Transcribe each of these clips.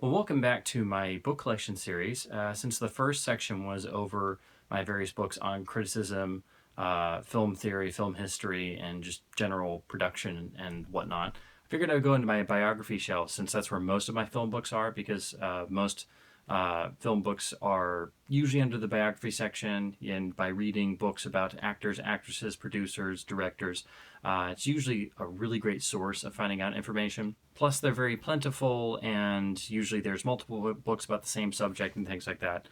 Well, welcome back to my book collection series. Since the first section was over my various books on criticism, film theory, film history, and just general production and whatnot, I figured I would go into my biography shelf since that's where most of my film books are because most film books are usually under the biography section, and by reading books about actors, actresses, producers, directors, it's usually a really great source of finding out information. Plus, they're very plentiful, and usually there's multiple books about the same subject and things like that.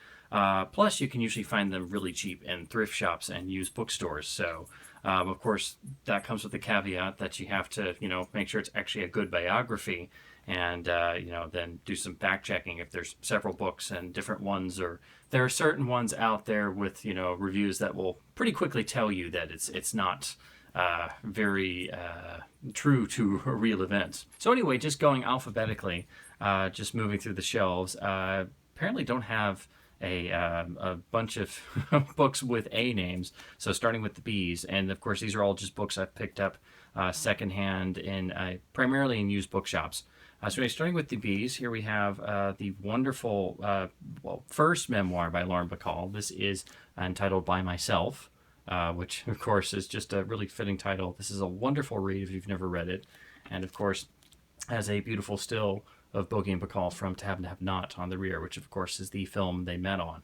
Plus, you can usually find them really cheap in thrift shops and used bookstores. So, of course, that comes with the caveat that you have to, make sure it's actually a good biography, and then do some fact checking if there's several books and different ones, or there are certain ones out there with reviews that will pretty quickly tell you that it's not very true to real events. So anyway, just going alphabetically, just moving through the shelves. Apparently, don't have a bunch of books with A names. So starting with the B's, and of course these are all just books I've picked up secondhand in primarily in used bookshops. So starting with the B's, here we have the wonderful, first memoir by Lauren Bacall. This is entitled By Myself, which of course is just a really fitting title. This is a wonderful read if you've never read it, and of course has a beautiful still of Bogey and Bacall from To Have and Have Not on the rear, which of course is the film they met on.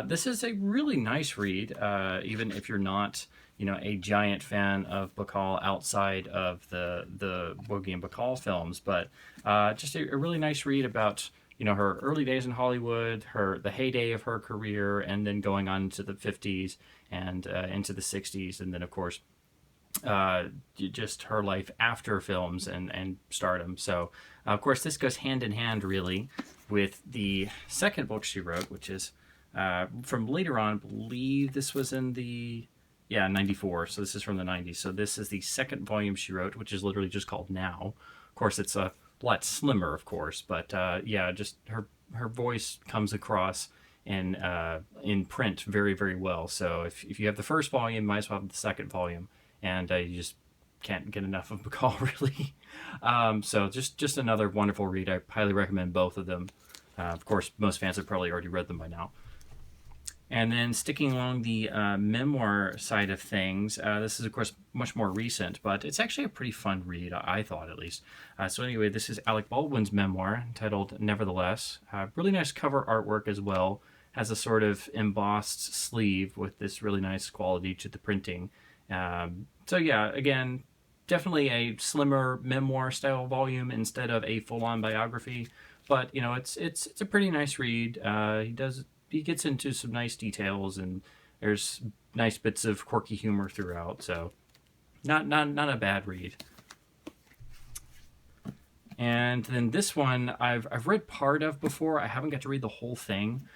This is a really nice read, even if you're not, a giant fan of Bacall outside of the Bogey and Bacall films, but just a really nice read about her early days in Hollywood, the heyday of her career, and then going on to the 50s and into the 60s, and then of course just her life after films and stardom. So, of course, this goes hand in hand really with the second book she wrote, which is from later on. I believe this was in the 94. So this is from the 90s. So this is the second volume she wrote, which is literally just called Now. Of course, it's a lot slimmer, of course, but just her voice comes across in print very, very well. So if you have the first volume, you might as well have the second volume, and you just can't get enough of Bacall, really. So just another wonderful read. I highly recommend both of them. Of course, most fans have probably already read them by now. And then sticking along the memoir side of things, this is, of course, much more recent, but it's actually a pretty fun read, I thought, at least. So anyway, this is Alec Baldwin's memoir entitled Nevertheless. Really nice cover artwork as well. Has a sort of embossed sleeve with this really nice quality to the printing. Again, definitely a slimmer memoir style volume instead of a full-on biography, but it's a pretty nice read. He gets into some nice details, and there's nice bits of quirky humor throughout, so not a bad read. And then this one I've read part of before. I haven't got to read the whole thing.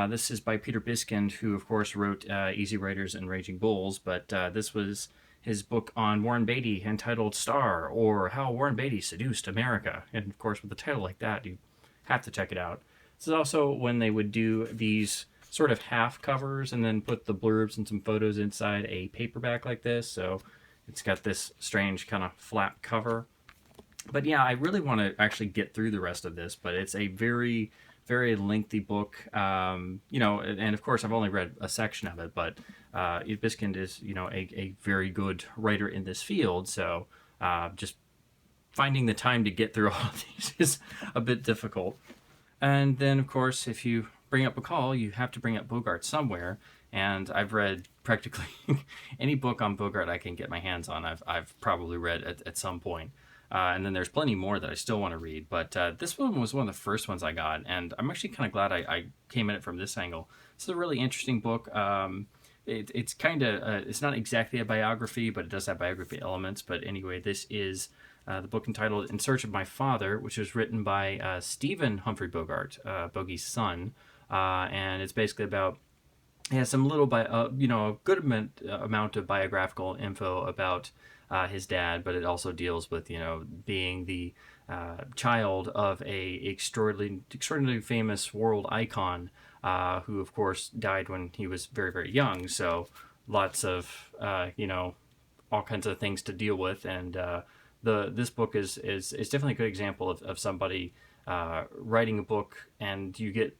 This is by Peter Biskind, who of course wrote Easy Riders and Raging Bulls, but this was his book on Warren Beatty entitled Star, or How Warren Beatty Seduced America. And of course, with a title like that, you have to check it out. This is also when they would do these sort of half covers and then put the blurbs and some photos inside a paperback like this. So it's got this strange kind of flap cover. But yeah, I really want to actually get through the rest of this, but it's a very, very lengthy book. And of course I've only read a section of it, but Biskind is, a very good writer in this field. So just finding the time to get through all of these is a bit difficult. And then, of course, if you bring up Bacall, you have to bring up Bogart somewhere. And I've read practically any book on Bogart I can get my hands on. I've probably read at some point. And then there's plenty more that I still want to read. But this one was one of the first ones I got. And I'm actually kind of glad I came at it from this angle. It's a really interesting book. It's kind of, it's not exactly a biography, but it does have biography elements. But anyway, this is the book entitled In Search of My Father, which was written by Stephen Humphrey Bogart, Bogey's son. And it's basically about, it has some little, a good amount of biographical info about his dad, but it also deals with, being the child of a extraordinarily famous world icon, who, of course, died when he was very, very young. So lots of, all kinds of things to deal with. And this book is definitely a good example of somebody writing a book, and you get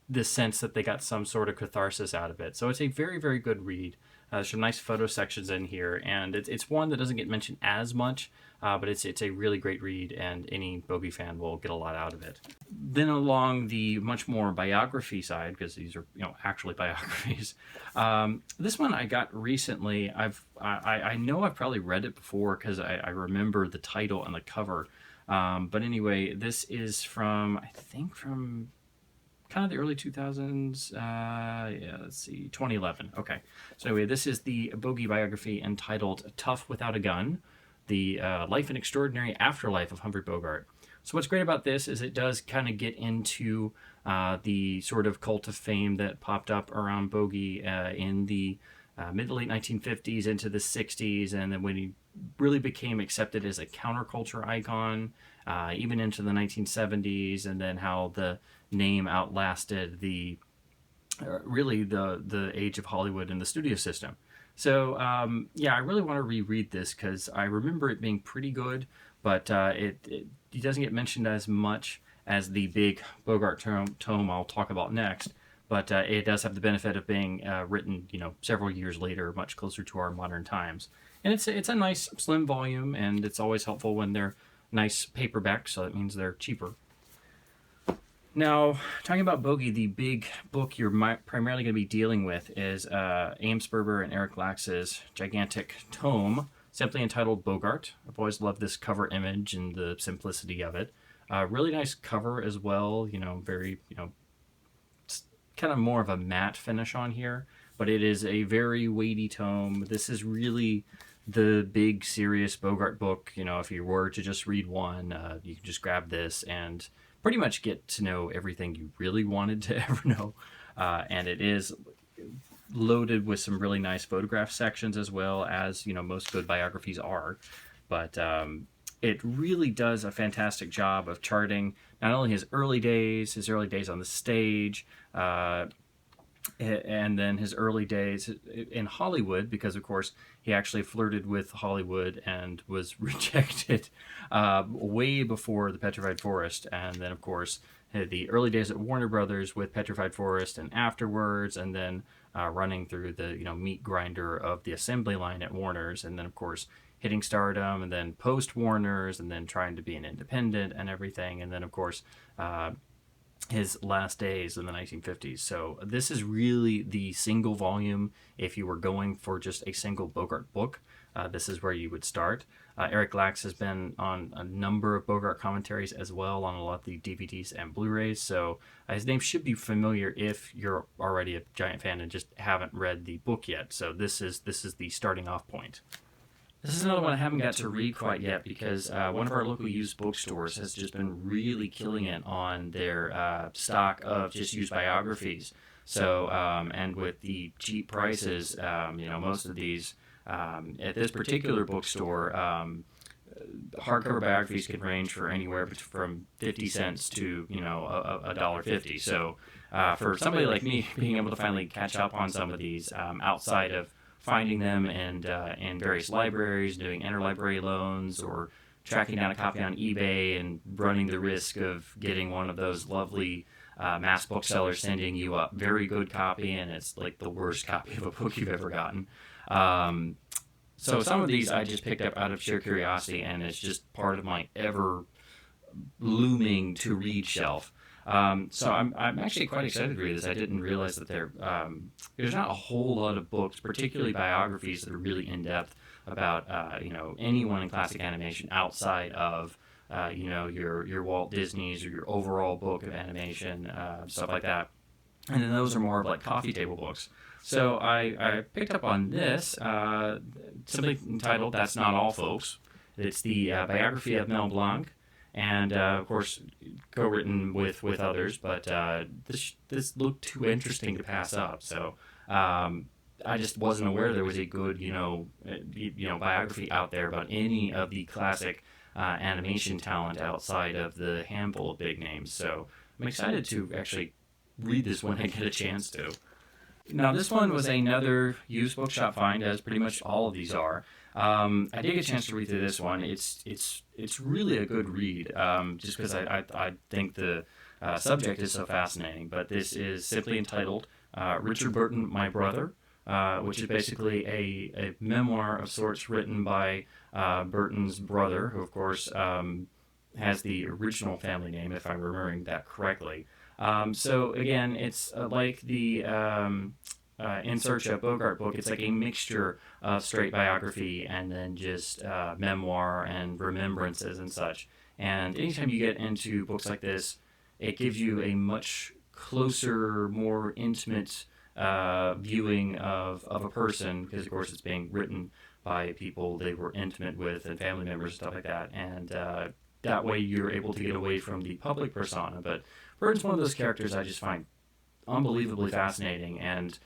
this sense that they got some sort of catharsis out of it. So it's a very, very good read. There's some nice photo sections in here, and it's one that doesn't get mentioned as much, but it's a really great read, and any Bogey fan will get a lot out of it. Then along the much more biography side, because these are actually biographies, this one I got recently. I know I've probably read it before because I remember the title and the cover. But anyway, this is from kind of the early 2000s. Yeah, let's see, 2011. Okay. So anyway, this is the Bogey biography entitled Tough Without a Gun, the Life and Extraordinary Afterlife of Humphrey Bogart. So what's great about this is it does kind of get into the sort of cult of fame that popped up around Bogey in the mid to late 1950s into the 60s, and then when he really became accepted as a counterculture icon, even into the 1970s, and then how the name outlasted the age of Hollywood and the studio system. So I really want to reread this because I remember it being pretty good, but it doesn't get mentioned as much as the big Bogart tome I'll talk about next. But it does have the benefit of being written, several years later, much closer to our modern times. And it's a nice slim volume, and it's always helpful when they're nice paperback, so that means they're cheaper. Now, talking about Bogey, the big book you're primarily going to be dealing with is Ames Sperber and Eric Lax's gigantic tome, simply entitled Bogart. I've always loved this cover image and the simplicity of it. Really nice cover as well, very, kind of more of a matte finish on here, but it is a very weighty tome. This is really the big, serious Bogart book. If you were to just read one, you can just grab this and pretty much get to know everything you really wanted to ever know. And it is loaded with some really nice photograph sections as well, as most good biographies are. But it really does a fantastic job of charting not only his early days on the stage, and then his early days in Hollywood, because of course he actually flirted with Hollywood and was rejected way before the Petrified Forest, and then of course the early days at Warner Brothers with Petrified Forest and afterwards, and then running through the meat grinder of the assembly line at Warner's, and then of course hitting stardom, and then post Warner's, and then trying to be an independent and everything, and then of course his last days in the 1950s. So this is really the single volume. If you were going for just a single Bogart book, this is where you would start. Eric Lax has been on a number of Bogart commentaries as well, on a lot of the DVDs and Blu-rays, so his name should be familiar if you're already a giant fan and just haven't read the book yet. So this is the starting off point. This is another one I haven't got to read quite yet because one of our local used bookstores has just been really killing it on their stock of just used biographies. So, and with the cheap prices, most of these, at this particular bookstore, hardcover biographies can range for anywhere from 50 cents to, $1.50. So for somebody like me, being able to finally catch up on some of these outside of finding them in various libraries, doing interlibrary loans, or tracking down a copy on eBay and running the risk of getting one of those lovely mass booksellers sending you a very good copy and it's like the worst copy of a book you've ever gotten. So some of these I just picked up out of sheer curiosity, and it's just part of my ever looming to read shelf. So I'm actually quite excited to read this. I didn't realize that there's not a whole lot of books, particularly biographies, that are really in depth about anyone in classic animation outside of your Walt Disney's or your overall book of animation, stuff like that. And then those are more of like coffee table books. So I picked up on this, simply entitled "That's Not All, Folks." It's the biography of Mel Blanc. And of course, co-written with others, but this looked too interesting to pass up. So I just wasn't aware there was a good biography out there about any of the classic animation talent outside of the handful of big names. So I'm excited to actually read this when I get a chance to. Now, this one was another used bookshop find, as pretty much all of these are. I did get a chance to read through this one. It's really a good read, just because I think the subject is so fascinating. But this is simply entitled Richard Burton, My Brother, which is basically a memoir of sorts written by Burton's brother, who, of course, has the original family name, if I'm remembering that correctly. So, again, it's like the In Search of Bogart book. It's like a mixture of straight biography and then just memoir and remembrances and such. And anytime you get into books like this, it gives you a much closer, more intimate viewing of a person, because, of course, it's being written by people they were intimate with and family members and stuff like that. And that way you're able to get away from the public persona. But Burton's one of those characters I just find unbelievably fascinating, and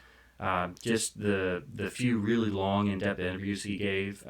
just the few really long, in-depth interviews he gave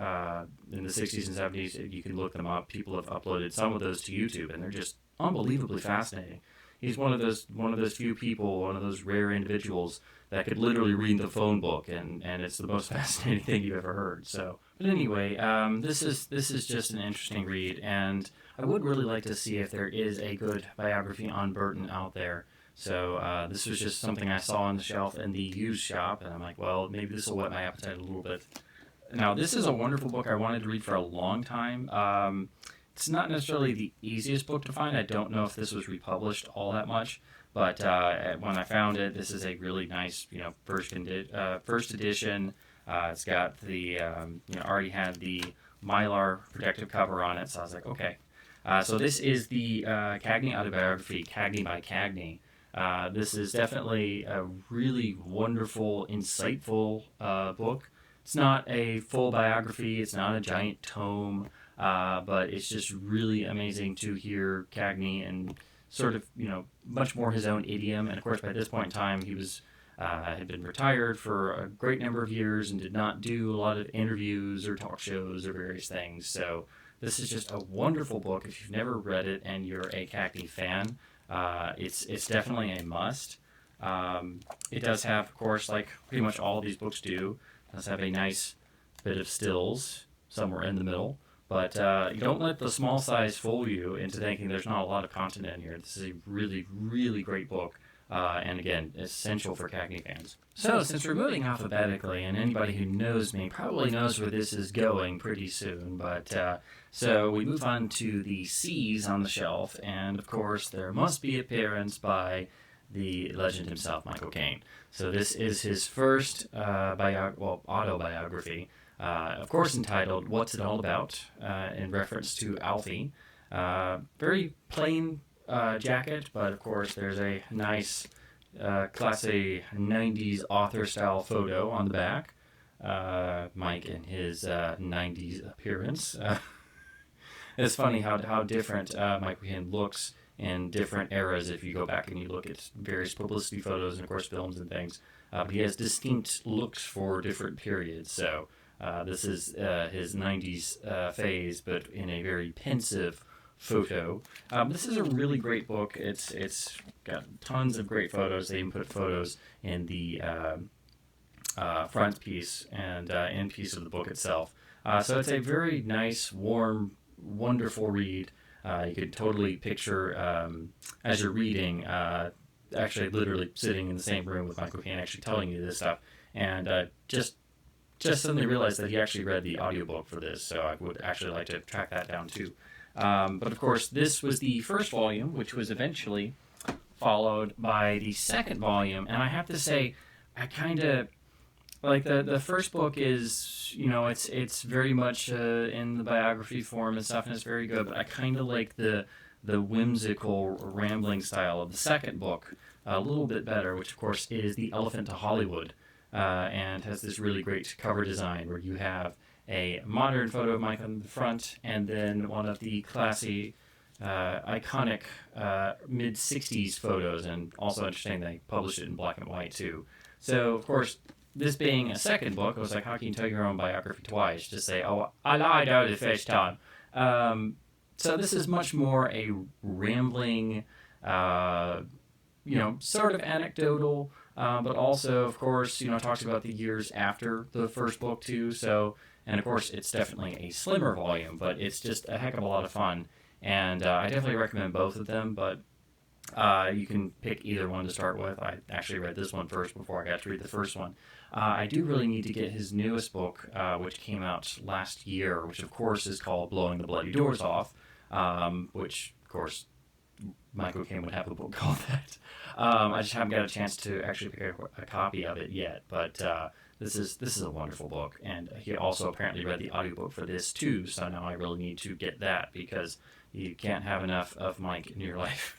in the 60s and 70s, you can look them up. People have uploaded some of those to YouTube, and they're just unbelievably fascinating. He's one of those few people, one of those rare individuals that could literally read the phone book, and it's the most fascinating thing you've ever heard. So, but anyway, this is just an interesting read, and I would really like to see if there is a good biography on Burton out there. So this was just something I saw on the shelf in the used shop, and I'm like, well, maybe this will whet my appetite a little bit. Now, this is a wonderful book I wanted to read for a long time. It's not necessarily the easiest book to find. I don't know if this was republished all that much, but when I found it, this is a really nice, first edition. It's got the, already had the Mylar protective cover on it, so I was like, okay. So this is the Cagney autobiography, Cagney by Cagney. This is definitely a really wonderful, insightful book. It's not a full biography. It's not a giant tome, but it's just really amazing to hear Cagney and sort of, much more his own idiom. And of course, by this point in time, he was had been retired for a great number of years and did not do a lot of interviews or talk shows or various things. So this is just a wonderful book. If you've never read it and you're a Cagney fan, it's definitely a must. It does have, of course, like pretty much all of these books do, it does have a nice bit of stills somewhere in the middle. But you don't let the small size fool you into thinking there's not a lot of content in here. This is a really, really great book. And again, essential for Cagney fans. So, since we're moving alphabetically, and anybody who knows me probably knows where this is going pretty soon, but so we move on to the C's on the shelf, and of course, there must be appearance by the legend himself, Michael Caine. So this is his first autobiography, of course entitled "What's It All About?" In reference to Alfie. Very plain jacket, but of course there's a nice classy 90s author style photo on the back. Mike in his 90s appearance. It's funny how different Michael Caine looks in different eras if you go back and you look at various publicity photos and of course films and things. But he has distinct looks for different periods. So this is his 90s phase, but in a very pensive photo. This is a really great book. It's got tons of great photos. They even put photos in the front piece and end piece of the book itself. So it's a very nice, warm, wonderful read. You could totally picture as you're reading, actually literally sitting in the same room with Michael Caine actually telling you this stuff, and just suddenly realized that he actually read the audiobook for this, so I would actually like to track that down too. But of course, this was the first volume, which was eventually followed by the second volume. And I have to say, I kind of like the first book is, it's very much in the biography form and stuff, and it's very good. But I kind of like the whimsical rambling style of the second book a little bit better, which of course is The Elephant to Hollywood, and has this really great cover design where you have a modern photo of Mike on the front, and then one of the classy, iconic mid-60s photos, and also interesting they published it in black and white too. So, of course, this being a second book, I was like, how can you tell your own biography twice? Just say, oh, I lied out the first time. So this is much more a rambling, sort of anecdotal, but also, of course, talks about the years after the first book too. So And of course, it's definitely a slimmer volume, but it's just a heck of a lot of fun. And I definitely recommend both of them, but you can pick either one to start with. I actually read this one first before I got to read the first one. I do really need to get his newest book, which came out last year, which of course is called Blowing the Bloody Doors Off, which of course Michael Caine would have a book called that. I just haven't got a chance to actually pick a copy of it yet, but this is a wonderful book, and he also apparently read the audiobook for this too, so now I really need to get that because you can't have enough of Mike in your life.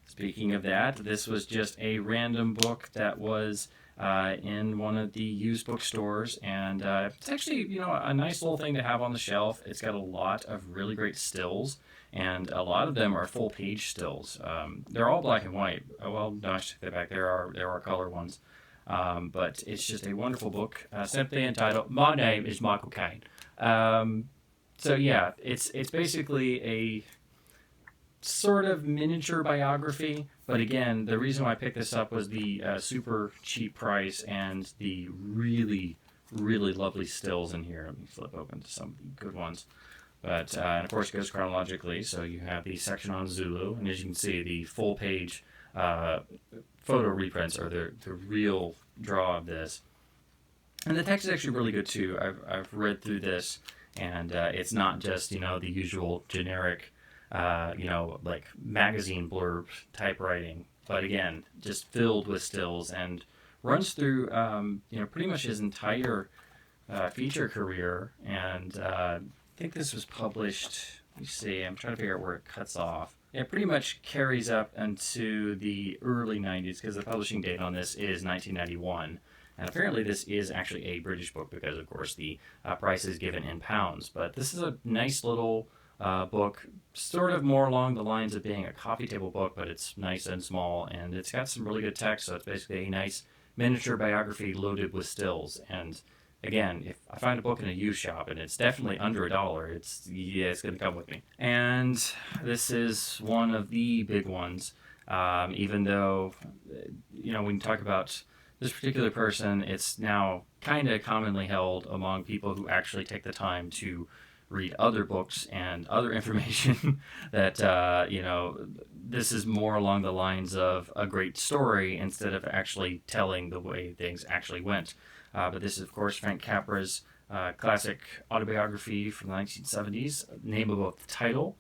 Speaking of that, this was just a random book that was in one of the used bookstores, and it's actually, you know, a nice little thing to have on the shelf. It's got a lot of really great stills, and a lot of them are full page stills. They're all black and white. Well, no, I should take that back. There are color ones, but it's just a wonderful book, simply entitled "My Name is Michael Caine." So yeah, it's basically a sort of miniature biography, but again, the reason why I picked this up was the super cheap price and the really, really lovely stills in here. Let me flip open to some of the good ones. But, and of course, it goes chronologically, so you have the section on Zulu, and as you can see, the full page photo reprints are the real draw of this. And the text is actually really good too. I've read through this, and it's not just, you know, the usual generic you know, like magazine blurb type writing, but again, just filled with stills and runs through, you know, pretty much his entire feature career. And I think this was published, let me see, I'm trying to figure out where it cuts off. It pretty much carries up into the early 90s because the publishing date on this is 1991. And apparently this is actually a British book because, of course, the price is given in pounds. But this is a nice little book, sort of more along the lines of being a coffee table book, but it's nice and small, and it's got some really good text, so it's basically a nice miniature biography loaded with stills. And again, if I find a book in a used shop and it's definitely under $1, it's going to come with me. And this is one of the big ones, even though, you know, when you talk about this particular person, it's now kind of commonly held among people who actually take the time to read other books and other information that, you know, this is more along the lines of a great story instead of actually telling the way things actually went. But this is, of course, Frank Capra's classic autobiography from the 1970s, name above the title.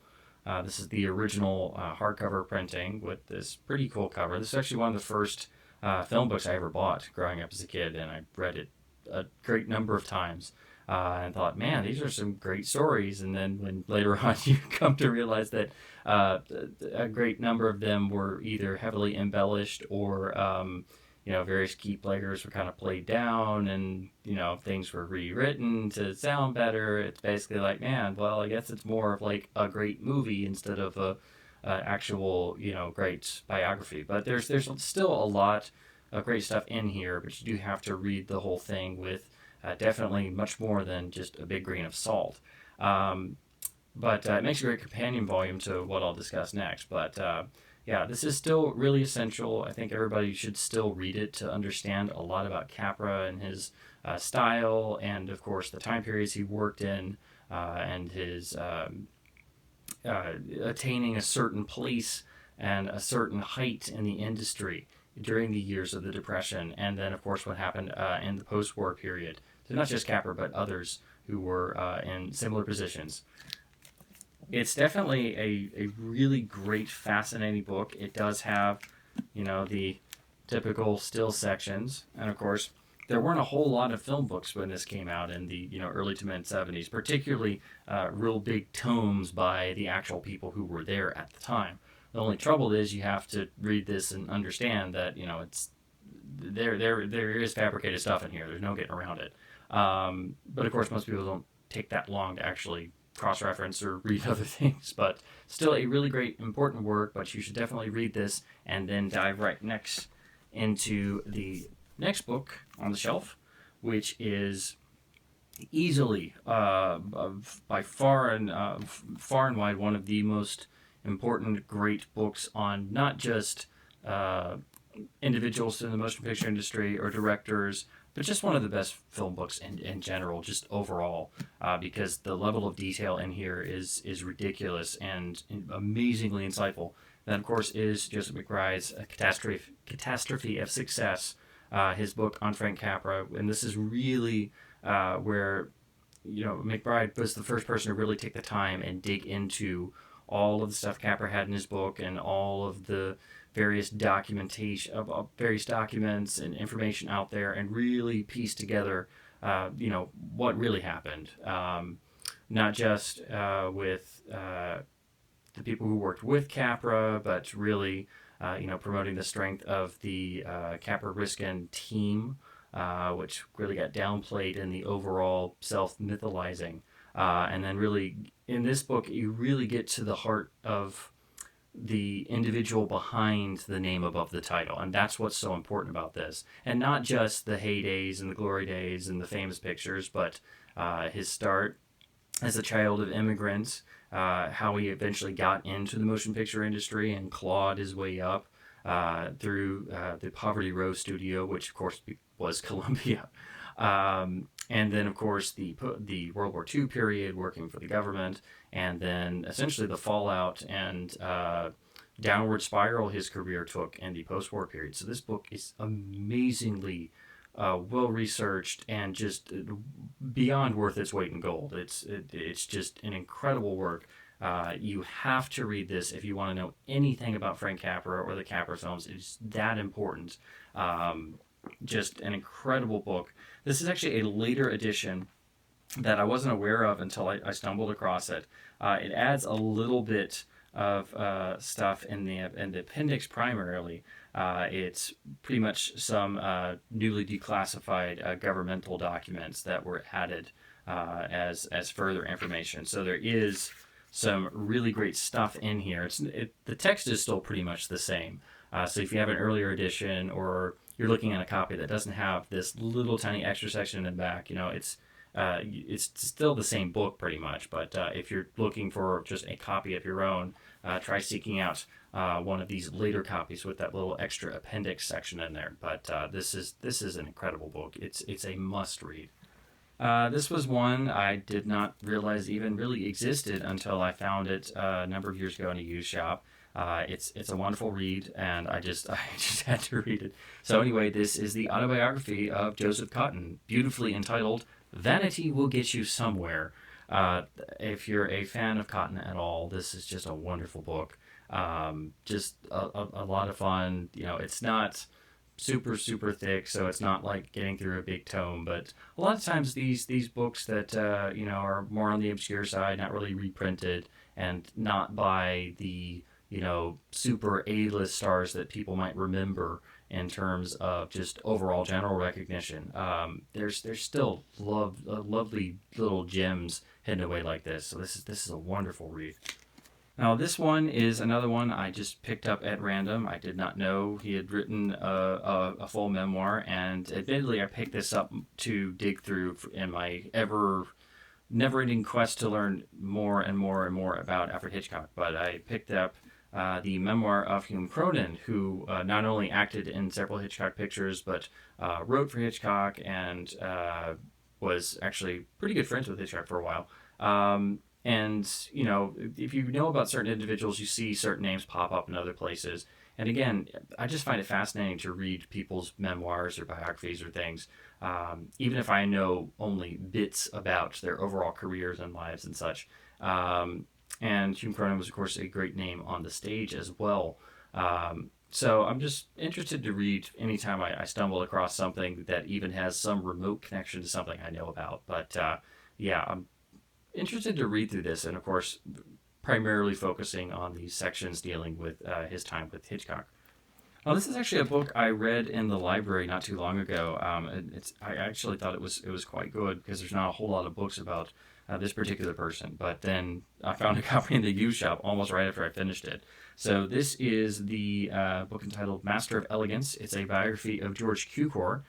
This is the original hardcover printing with this pretty cool cover. This is actually one of the first film books I ever bought growing up as a kid, and I read it a great number of times. And thought, man, these are some great stories. And then when later on you come to realize that a great number of them were either heavily embellished or, you know, various key players were kind of played down and, you know, things were rewritten to sound better. It's basically like, man, well, I guess it's more of like a great movie instead of a actual, you know, great biography. But there's still a lot of great stuff in here, but you do have to read the whole thing with definitely much more than just a big grain of salt. But it makes a great companion volume to what I'll discuss next. But yeah, this is still really essential. I think everybody should still read it to understand a lot about Capra and his style, and of course the time periods he worked in, and his attaining a certain place and a certain height in the industry during the years of the Depression, and then of course what happened in the post-war period. So not just Capra, but others who were in similar positions. It's definitely a really great, fascinating book. It does have, you know, the typical still sections, and of course there weren't a whole lot of film books when this came out in the, you know, early to mid 70s, particularly real big tomes by the actual people who were there at the time. The only trouble is you have to read this and understand that, you know, it's there is fabricated stuff in here. There's no getting around it. But of course, most people don't take that long to actually cross-reference or read other things. But still a really great, important work. But you should definitely read this and then dive right next into the next book on the shelf, which is easily, by far and wide, one of the most important, great books on not just individuals in the motion picture industry or directors, but just one of the best film books in general, just overall, because the level of detail in here is ridiculous and amazingly insightful. That, of course, is Joseph McBride's Catastrophe of Success, his book on Frank Capra. And this is really where, McBride was the first person to really take the time and dig into all of the stuff Capra had in his book and all of the various documentation of various documents and information out there, and really piece together, what really happened. Not just with the people who worked with Capra, but really, promoting the strength of the Capra Riskin team, which really got downplayed in the overall self-mytholizing. And then really, in this book, you really get to the heart of the individual behind the name above the title. And that's what's so important about this. And not just the heydays and the glory days and the famous pictures, but his start as a child of immigrants, how he eventually got into the motion picture industry and clawed his way up through the Poverty Row studio, which of course was Columbia. And then, of course, the World War II period, working for the government, and then essentially the fallout and downward spiral his career took in the post-war period. So this book is amazingly well-researched and just beyond worth its weight in gold. It's just an incredible work. You have to read this if you want to know anything about Frank Capra or the Capra films. It's that important. Just an incredible book. This is actually a later edition that I wasn't aware of until I stumbled across it. It adds a little bit of stuff in the appendix primarily. It's pretty much some newly declassified governmental documents that were added as further information. So there is some really great stuff in here. The text is still pretty much the same. So if you have an earlier edition, or you're looking at a copy that doesn't have this little tiny extra section in the back, it's still the same book pretty much. But if you're looking for just a copy of your own, try seeking out one of these later copies with that little extra appendix section in there. But this is an incredible book. It's a must read. This was one I did not realize even really existed until I found it a number of years ago in a used shop. It's a wonderful read, and I just had to read it. So anyway, this is the autobiography of Joseph Cotten, beautifully entitled "Vanity Will Get You Somewhere." If you're a fan of Cotten at all, this is just a wonderful book. Just a lot of fun. It's not super thick, so it's not like getting through a big tome. But a lot of times these books that are more on the obscure side, not really reprinted, and not by the super A-list stars that people might remember in terms of just overall general recognition. There's still lovely little gems hidden away like this. So this is a wonderful read. Now this one is another one I just picked up at random. I did not know he had written a full memoir, and admittedly I picked this up to dig through in my never-ending quest to learn more and more and more about Alfred Hitchcock. But I picked up the memoir of Hume Cronyn, who not only acted in several Hitchcock pictures, but wrote for Hitchcock and was actually pretty good friends with Hitchcock for a while. And, if you know about certain individuals, you see certain names pop up in other places. And again, I just find it fascinating to read people's memoirs or biographies or things, even if I know only bits about their overall careers and lives and such. And Hume Cronyn was, of course, a great name on the stage as well. So I'm just interested to read anytime I stumble across something that even has some remote connection to something I know about. But I'm interested to read through this, and of course, primarily focusing on these sections dealing with his time with Hitchcock. Well, this is actually a book I read in the library not too long ago. I actually thought it was quite good, because there's not a whole lot of books about this particular person. But then I found a copy in the used shop almost right after I finished it. So this is the book entitled Master of Elegance. It's a biography of George Cukor.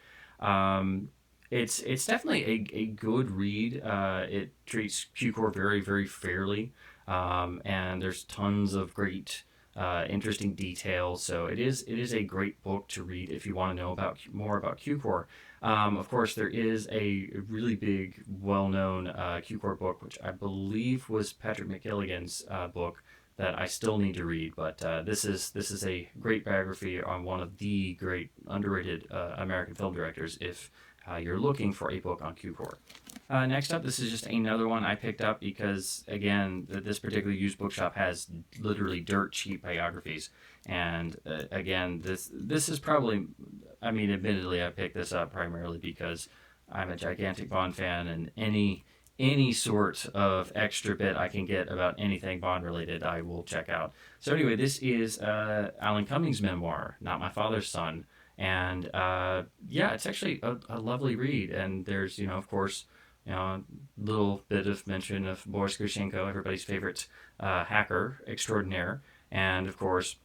It's definitely a good read. It treats Cukor very, very fairly, and there's tons of great interesting details. So it is a great book to read if you want to know about more about Q-Core. Of course, there is a really big, well-known Q-Core book, which I believe was Patrick McGilligan's book that I still need to read. But this is a great biography on one of the great underrated American film directors. If you're looking for a book on Q-Core. Next up, this is just another one I picked up because, again, this particular used bookshop has literally dirt cheap biographies. And again, this is probably, I mean, admittedly, I picked this up primarily because I'm a gigantic Bond fan, and any sort of extra bit I can get about anything Bond related, I will check out. So anyway, this is Alan Cummings' memoir, Not My Father's Son. And yeah, it's actually a lovely read. And there's, of course, a little bit of mention of Boris Grishenko, everybody's favorite hacker extraordinaire. And of course,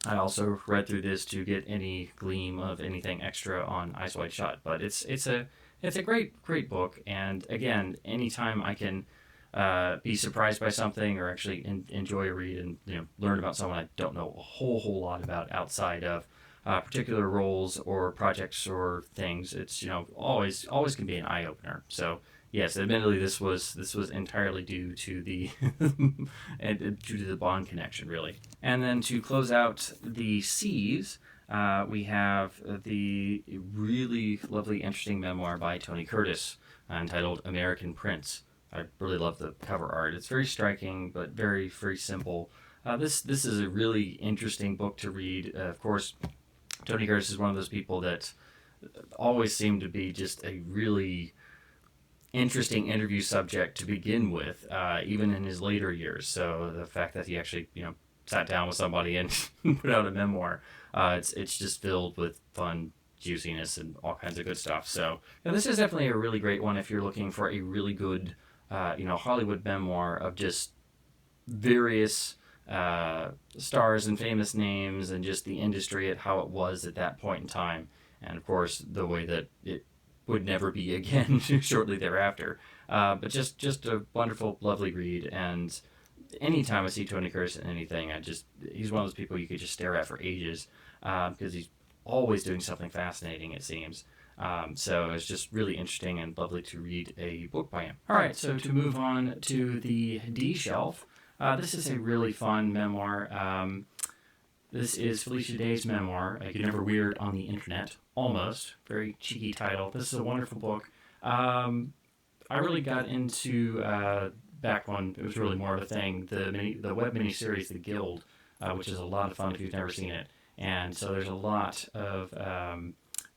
I also read through this to get any gleam of anything extra on Eyes Wide Shut. But it's a great book. And again, anytime I can be surprised by something or actually enjoy a read and learn about someone I don't know a whole lot about outside of particular roles or projects or things, it's always can be an eye opener. So yes, admittedly, this was entirely due to the and due to the Bond connection, really. And then to close out the C's, we have the really lovely, interesting memoir by Tony Curtis entitled American Prince. I really love the cover art. It's very striking, but very, very simple. This is a really interesting book to read. Of course, Tony Curtis is one of those people that always seem to be just a really interesting interview subject to begin with, even in his later years. So the fact that he actually, sat down with somebody and put out a memoir, it's just filled with fun juiciness and all kinds of good stuff. So this is definitely a really great one if you're looking for a really good, Hollywood memoir of just various stars and famous names and just the industry at how it was at that point in time, and of course the way that it would never be again shortly thereafter. But just a wonderful, lovely read. And anytime I see Tony Curtis in anything, he's one of those people you could just stare at for ages because he's always doing something fascinating, it seems. So it's just really interesting and lovely to read a book by him. All right, so to move on to the D shelf, this is a really fun memoir. This is Felicia Day's memoir, You're Never Weird on the Internet. Almost. Very cheeky title. This is a wonderful book. I really got into, back when it was really more of a thing, the web miniseries The Guild, which is a lot of fun if you've never seen it. And so there's a lot of,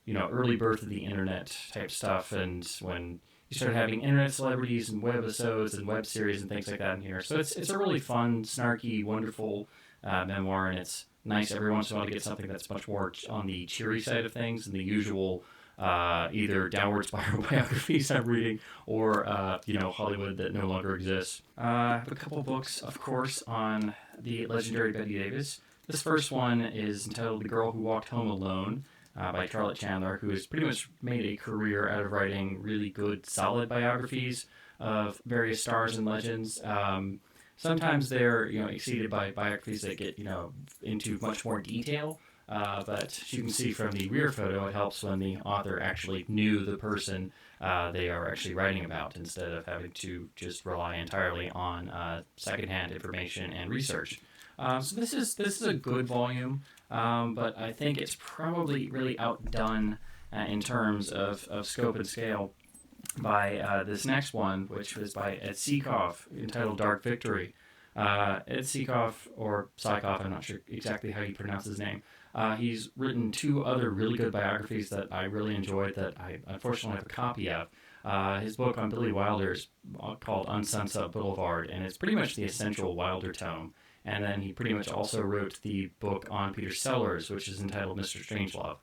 early birth of the internet type stuff, and when you start having internet celebrities and webisodes and web series and things like that in here. So it's a really fun, snarky, wonderful memoir, and it's nice every once in a while to get something that's much more on the cheery side of things than the usual either downward spiral biographies I'm reading or Hollywood that no longer exists. I have a couple books, of course, on the legendary Bette Davis. This first one is entitled The Girl Who Walked Home Alone by Charlotte Chandler, who has pretty much made a career out of writing really good, solid biographies of various stars and legends. Sometimes they're exceeded by biographies that get into much more detail. But you can see from the rear photo, it helps when the author actually knew the person they are actually writing about, instead of having to just rely entirely on secondhand information and research. So this is a good volume, but I think it's probably really outdone in terms of scope and scale by this next one, which was by Ed Seekoff, entitled Dark Victory. Ed Seekoff, or Seikoff, I'm not sure exactly how you pronounce his name. He's written two other really good biographies that I really enjoyed that I unfortunately have a copy of. His book on Billy Wilder is called On Sunset Boulevard, and it's pretty much the essential Wilder tome. And then he pretty much also wrote the book on Peter Sellers, which is entitled Mr. Strangelove.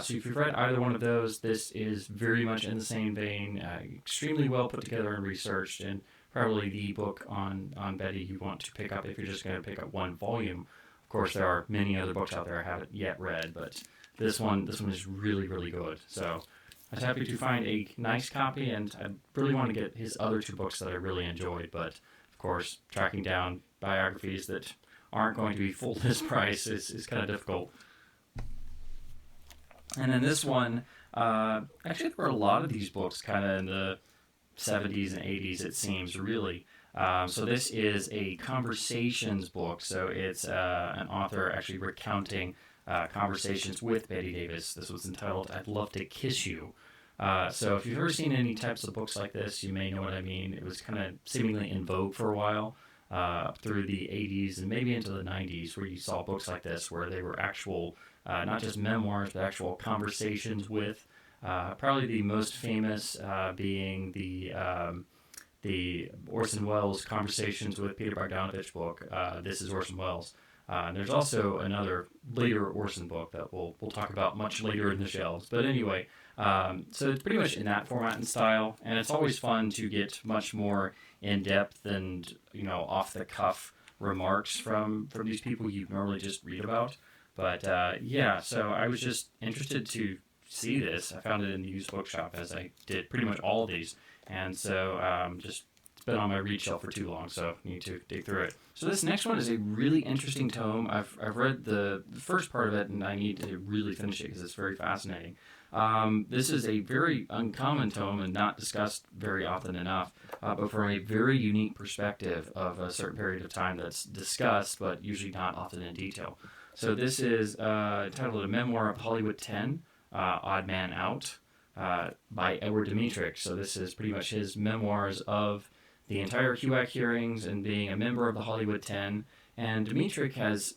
So if you've read either one of those, this is very much in the same vein, extremely well put together and researched, and probably the book on Betty you want to pick up if you're just going to pick up one volume. Of course, there are many other books out there I haven't yet read, but this one is really, really good. So I was happy to find a nice copy, and I really want to get his other two books that I really enjoyed, but of course, tracking down biographies that aren't going to be full list price is kind of difficult. And then this one, actually there were a lot of these books kind of in the 70s and 80s, it seems, really. So this is a conversations book. So it's an author actually recounting conversations with Bette Davis. This was entitled "I'd Love to Kiss You." So if you've ever seen any types of books like this, you may know what I mean. It was kind of seemingly in vogue for a while, through the 80s and maybe into the 90s, where you saw books like this where they were actual, not just memoirs, but actual conversations with. Probably the most famous being the Orson Welles Conversations with Peter Bogdanovich book. This is Orson Welles. And there's also another later Orson book that we'll talk about much later in the shelves. But anyway, so it's pretty much in that format and style, and it's always fun to get much more in-depth and, off the cuff remarks from these people you normally just read about. But yeah, so I was just interested to see this. I found it in the used bookshop, as I did pretty much all of these, and so just it's been on my read shelf for too long, so I need to dig through it. So this next one is a really interesting tome. I've read the first part of it, and I need to really finish it because it's very fascinating. This is a very uncommon tome and not discussed very often enough, but from a very unique perspective of a certain period of time that's discussed, but usually not often in detail. So this is titled A Memoir of Hollywood 10, Odd Man Out, by Edward Dmytryk. So this is pretty much his memoirs of the entire HUAC hearings and being a member of the Hollywood 10. And Dmytryk has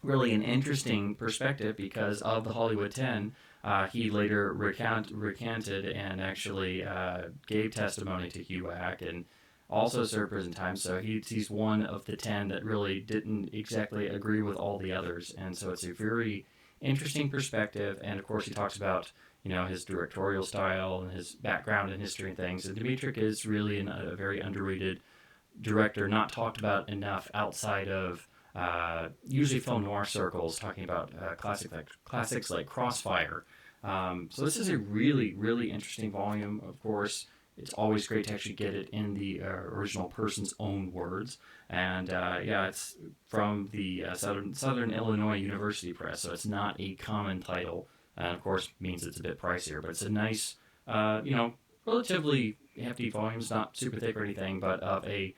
really an interesting perspective because of the Hollywood 10. He later recanted and actually gave testimony to HUAC and also served prison time. So he's one of the 10 that really didn't exactly agree with all the others. And so it's a very interesting perspective. And of course, he talks about his directorial style and his background and history and things. And Dmytryk is really a very underrated director, not talked about enough outside of usually film noir circles, talking about classics like Crossfire. So this is a really, really interesting volume. Of course, it's always great to actually get it in the original person's own words. And yeah, it's from the Southern Illinois University Press, so it's not a common title. And of course, means it's a bit pricier, but it's a nice, relatively hefty volume. It's not super thick or anything, but of a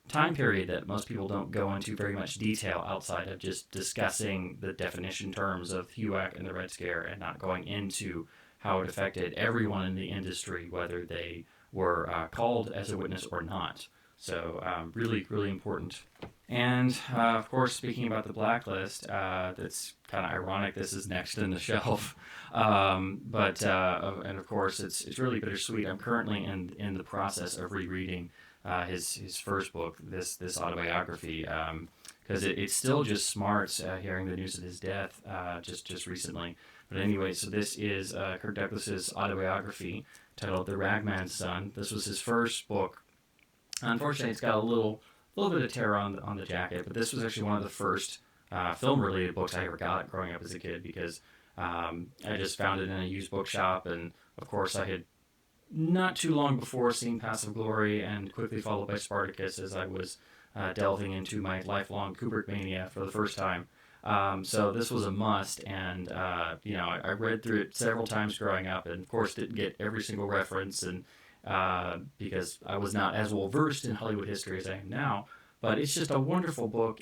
time period that most people don't go into very much detail outside of just discussing the definition terms of HUAC and the Red Scare and not going into how it affected everyone in the industry, whether they were called as a witness or not. So really, really important. And of course, speaking about the blacklist, that's kind of ironic. This is next in the shelf, but and of course, it's really bittersweet. I'm currently in the process of rereading his first book, this autobiography, because it still just smarts hearing the news of his death just recently. But anyway, so this is Kirk Douglas's autobiography titled "The Ragman's Son." This was his first book. Unfortunately, it's got a little bit of tear on the jacket, but this was actually one of the first film-related books I ever got growing up as a kid, because I just found it in a used bookshop, and of course I had not too long before seen Passive Glory and quickly followed by Spartacus as I was delving into my lifelong Kubrick mania for the first time. So this was a must, and I read through it several times growing up, and of course didn't get every single reference, and because I was not as well versed in Hollywood history as I am now. But it's just a wonderful book.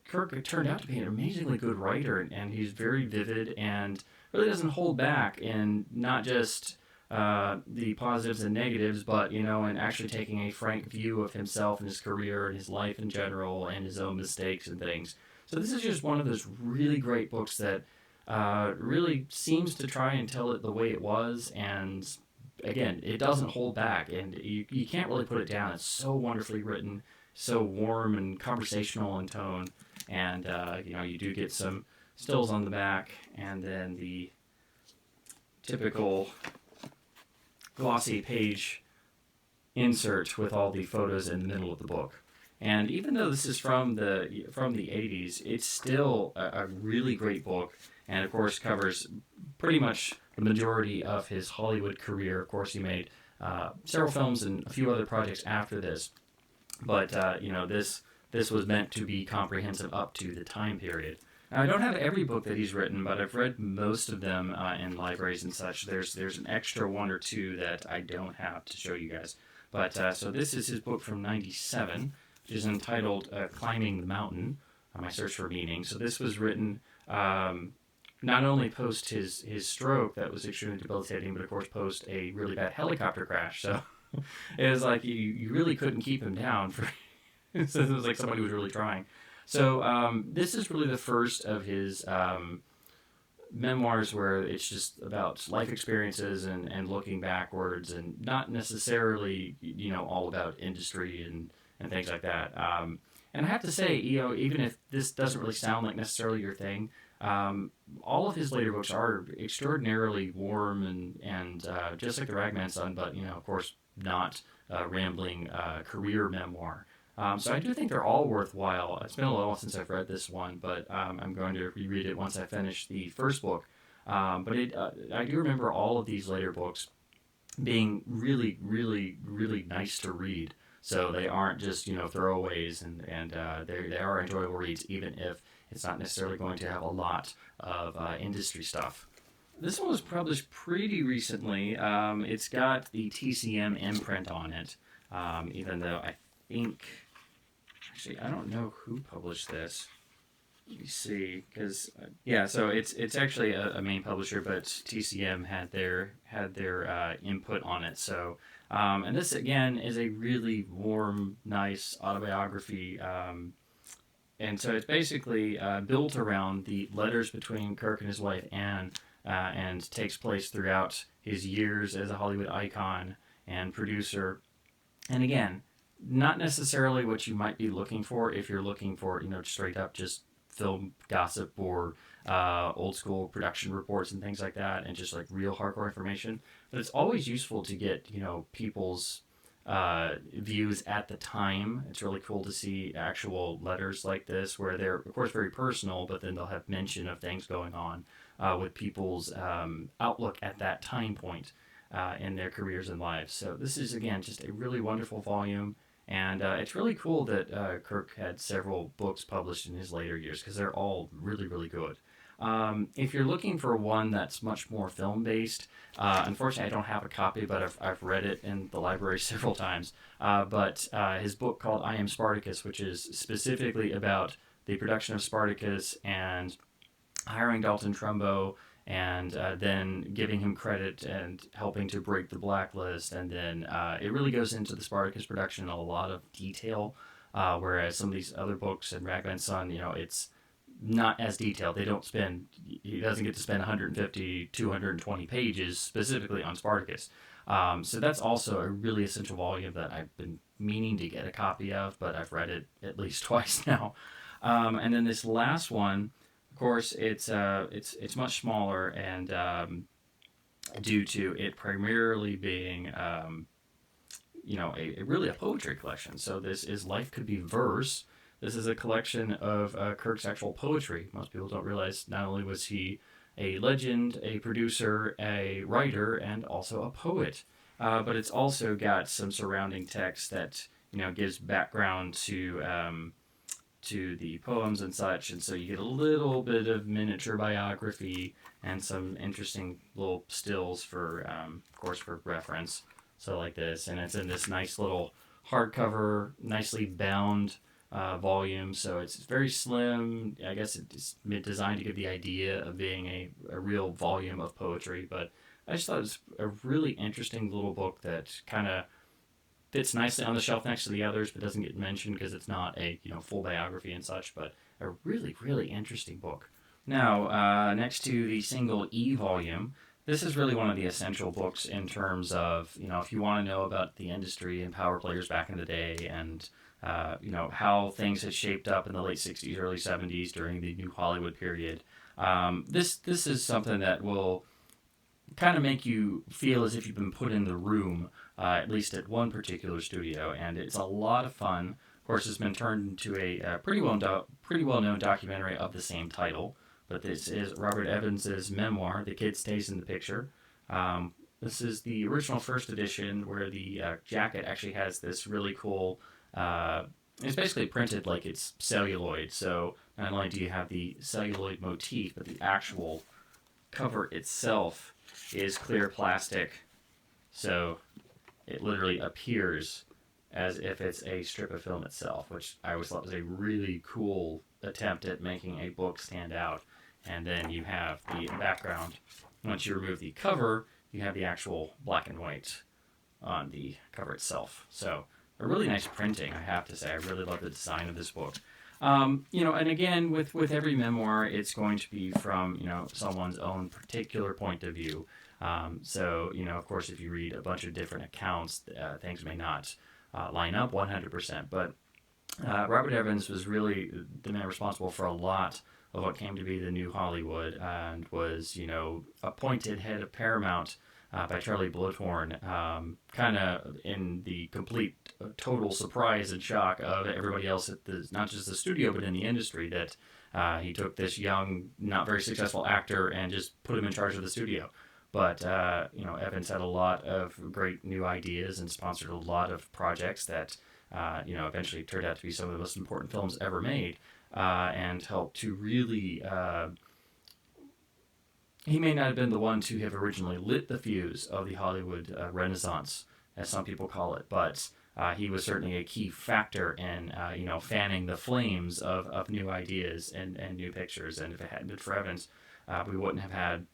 Kirk turned out to be an amazingly good writer, and he's very vivid and really doesn't hold back in not just the positives and negatives, but and actually taking a frank view of himself and his career and his life in general and his own mistakes and things. So this is just one of those really great books that really seems to try and tell it the way it was, and again, it doesn't hold back, and you can't really put it down. It's so wonderfully written, so warm and conversational in tone, and you do get some stills on the back, and then the typical glossy page insert with all the photos in the middle of the book. And even though this is from the 80s, it's still a really great book, and of course covers pretty much the majority of his Hollywood career. Of course, he made several films and a few other projects after this, but this this was meant to be comprehensive up to the time period. Now, I don't have every book that he's written, but I've read most of them in libraries and such. There's an extra one or two that I don't have to show you guys. But so this is his book from '97, which is entitled "Climbing the Mountain: My Search for Meaning." So this was written not only post his stroke that was extremely debilitating, but of course post a really bad helicopter crash. So it was like you really couldn't keep him down for. So it was like somebody was really trying. So this is really the first of his memoirs where it's just about life experiences and looking backwards, and not necessarily, all about industry and things like that. And I have to say, even if this doesn't really sound like necessarily your thing, all of his later books are extraordinarily warm and just like The Ragman Son, but, of course, not rambling career memoir. So I do think they're all worthwhile. It's been a little since I've read this one, but I'm going to reread it once I finish the first book. But I do remember all of these later books being really, really, really nice to read. So they aren't just throwaways, and they are enjoyable reads, even if it's not necessarily going to have a lot of industry stuff. This one was published pretty recently. It's got the TCM imprint on it, even though I think... Actually, I don't know who published this. Let me see, because so it's actually a main publisher, but TCM had their input on it. So, and this again is a really warm, nice autobiography, and so it's basically built around the letters between Kirk and his wife Anne, and takes place throughout his years as a Hollywood icon and producer. And again, not necessarily what you might be looking for if you're looking for, straight up just film gossip or old school production reports and things like that, and just like real hardcore information. But it's always useful to get, people's views at the time. It's really cool to see actual letters like this where they're, of course, very personal, but then they'll have mention of things going on with people's outlook at that time point in their careers and lives. So this is, again, just a really wonderful volume. And it's really cool that Kirk had several books published in his later years, because they're all really, really good. If you're looking for one that's much more film-based, unfortunately I don't have a copy, but I've read it in the library several times. But his book called I Am Spartacus, which is specifically about the production of Spartacus and hiring Dalton Trumbo, and then giving him credit and helping to break the blacklist. And then it really goes into the Spartacus production in a lot of detail, whereas some of these other books and Ragman Son, it's not as detailed. He doesn't get to spend 150, 220 pages specifically on Spartacus. So that's also a really essential volume that I've been meaning to get a copy of, but I've read it at least twice now. And then this last one, of course, it's much smaller, and due to it primarily being a poetry collection. So this is Life Could Be Verse. This is a collection of Kirk's actual poetry. Most people don't realize not only was he a legend, a producer, a writer, and also a poet, but it's also got some surrounding text that gives background to the poems and such, and so you get a little bit of miniature biography and some interesting little stills for, of course, for reference. So like this, and it's in this nice little hardcover, nicely bound volume. So it's very slim. I guess it's designed to give the idea of being a real volume of poetry, but I just thought it was a really interesting little book that kind of fits nicely on the shelf next to the others, but doesn't get mentioned because it's not a full biography and such. But a really, really interesting book. Now, next to the single E volume, this is really one of the essential books in terms of if you want to know about the industry and power players back in the day, and how things had shaped up in the late '60s, early '70s during the New Hollywood period. This is something that will kind of make you feel as if you've been put in the room, at least at one particular studio, and it's a lot of fun. Of course, it's been turned into a pretty well-known documentary of the same title, but this is Robert Evans's memoir, The Kid Stays in the Picture. This is the original first edition, where the jacket actually has this really cool it's basically printed like it's celluloid. So not only do you have the celluloid motif, but the actual cover itself is clear plastic. So it literally appears as if it's a strip of film itself, which I always thought was a really cool attempt at making a book stand out. And then you have the background. Once you remove the cover, you have the actual black and white on the cover itself. So a really nice printing, I have to say. I really love the design of this book. And again, with every memoir, it's going to be from, someone's own particular point of view. So, of course, if you read a bunch of different accounts, things may not line up 100%. But Robert Evans was really the man responsible for a lot of what came to be the new Hollywood, and was, appointed head of Paramount by Charlie Bluthorn, kind of in the complete, total surprise and shock of everybody else at not just the studio, but in the industry, that he took this young, not very successful actor and just put him in charge of the studio. But, Evans had a lot of great new ideas and sponsored a lot of projects that, eventually turned out to be some of the most important films ever made, and helped to really... he may not have been the one to have originally lit the fuse of the Hollywood Renaissance, as some people call it, but he was certainly a key factor in, fanning the flames of new ideas and new pictures. And if it hadn't been for Evans, we wouldn't have had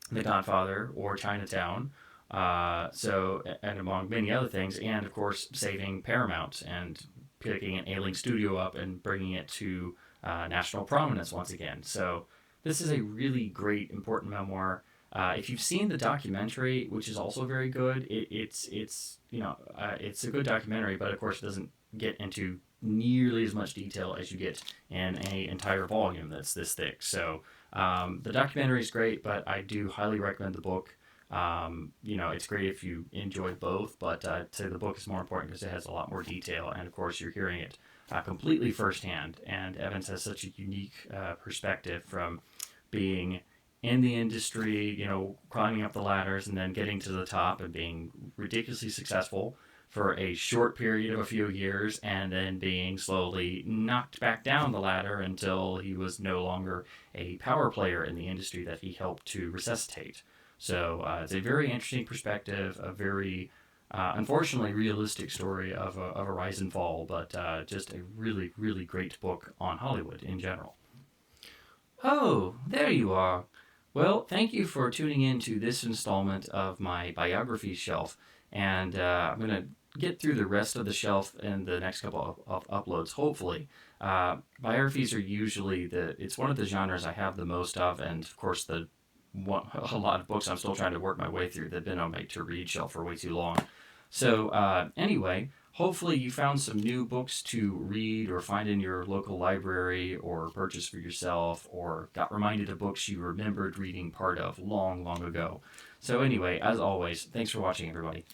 The Godfather or Chinatown, and among many other things, and of course saving Paramount and picking an ailing studio up and bringing it to national prominence once again. So this is a really great, important memoir. If you've seen the documentary, which is also very good, it's a good documentary, but of course it doesn't get into nearly as much detail as you get in an entire volume that's this thick. So the documentary is great, but I do highly recommend the book. It's great if you enjoy both, but I'd say the book is more important because it has a lot more detail, and of course you're hearing it completely firsthand. And Evans has such a unique perspective from being in the industry, climbing up the ladders and then getting to the top and being ridiculously successful for a short period of a few years, and then being slowly knocked back down the ladder until he was no longer a power player in the industry that he helped to resuscitate. So it's a very interesting perspective, a very unfortunately realistic story of a rise and fall, but just a really, really great book on Hollywood in general. Oh, there you are. Well, thank you for tuning in to this installment of my biography shelf, and I'm going to get through the rest of the shelf in the next couple of uploads, hopefully. Biographies are usually it's one of the genres I have the most of, and of course a lot of books I'm still trying to work my way through that have been on my to-read shelf for way too long. So anyway, hopefully you found some new books to read or find in your local library or purchase for yourself, or got reminded of books you remembered reading part of long, long ago. So anyway, as always, thanks for watching, everybody.